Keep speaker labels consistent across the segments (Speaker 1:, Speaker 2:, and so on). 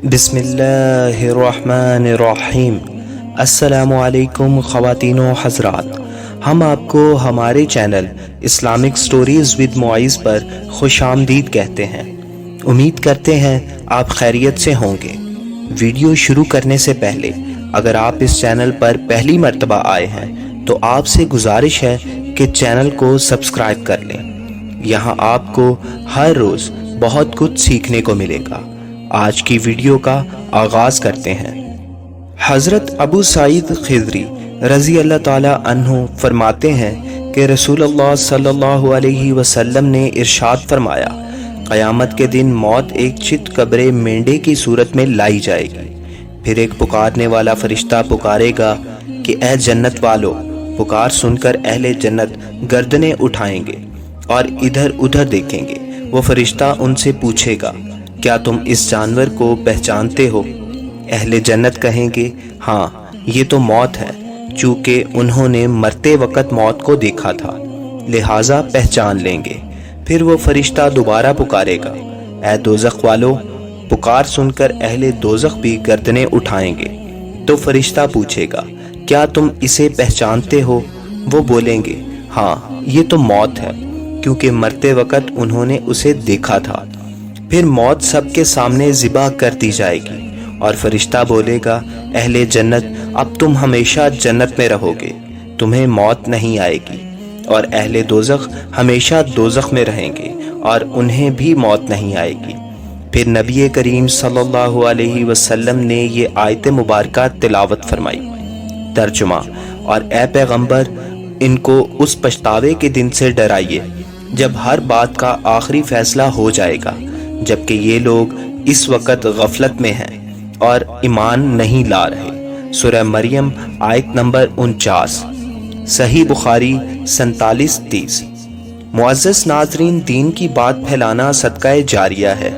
Speaker 1: बिस्मिल्लाहिर्रहमानिर्रहीम। अस्सलामुअलैकुम ख़वातीन व हज़रात, हम आपको हमारे channel Islamic stories with Muiz पर खुशामदीद कहते हैं। उम्मीद करते हैं आप खैरियत से होंगे। वीडियो शुरू करने से पहले अगर आप इस चैनल पर पहली मर्तबा आए हैं तो आपसे गुजारिश है कि चैनल को सब्सक्राइब कर लें। यहाँ आपको हर रोज़ बहुत कुछ सीखने को मिलेगा। आज की वीडियो का आगाज़ करते हैं। हज़रत अबू सईद खिदरी रज़ी अल्लाह ताला अन्हु फरमाते हैं कि रसूलुल्लाह सल्लल्लाहु अलैहि वसल्लम ने इरशाद फरमाया, क़यामत के दिन मौत एक चित कब्रे मेंढे की सूरत में लाई जाएगी। फिर एक पुकारने वाला फरिश्ता पुकारेगा कि ए जन्नत वालों। पुकार सुनकर अहले जन्नत गर्दनें उठाएंगे और इधर उधर देखेंगे। वो फरिश्ता उनसे पूछेगा, क्या तुम इस जानवर को पहचानते हो? अहले जन्नत कहेंगे, हाँ, ये तो मौत है, चूँकि उन्होंने मरते वक़्त मौत को देखा था, लिहाजा पहचान लेंगे। फिर वो फरिश्ता दोबारा पुकारेगा, ए दोज़ख वालों। पुकार सुनकर अहले दोज़ख भी गर्दनें उठाएंगे। तो फरिश्ता पूछेगा, क्या तुम इसे पहचानते हो? वो बोलेंगे, हाँ, ये तो मौत है, क्योंकि मरते वक़्त उन्होंने उसे देखा था। फिर मौत सबके सामने ज़िबा कर दी जाएगी और फरिश्ता बोलेगा, अहले जन्नत, अब तुम हमेशा जन्नत में रहोगे, तुम्हें मौत नहीं आएगी। और अहले दोज़ख हमेशा दोज़ख में रहेंगे और उन्हें भी मौत नहीं आएगी। फिर नबी करीम सल्लल्लाहु अलैहि वसल्लम ने ये आयत मुबारका तिलावत फरमाई। तर्जुमा, और ए पैगंबर, इनको उस पछतावे के दिन से डराइए जब हर बात का आखिरी फैसला हो जाएगा, जबकि ये लोग इस वक्त गफलत में हैं और ईमान नहीं ला रहे। सूरह मरियम आयत नंबर 49, सही बुखारी 47-30। मुअज़्ज़ज़ नाज़रीन, दीन की बात फैलाना सदक़ाए जारिया है।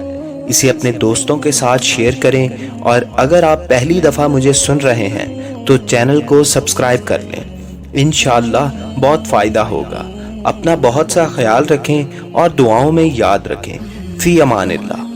Speaker 1: इसे अपने दोस्तों के साथ शेयर करें और अगर आप पहली दफ़ा मुझे सुन रहे हैं तो चैनल को सब्सक्राइब कर लें। इंशाअल्लाह बहुत फ़ायदा होगा। अपना बहुत सा ख्याल रखें और दुआओं में याद रखें। फ़ी अमानिल्लाह।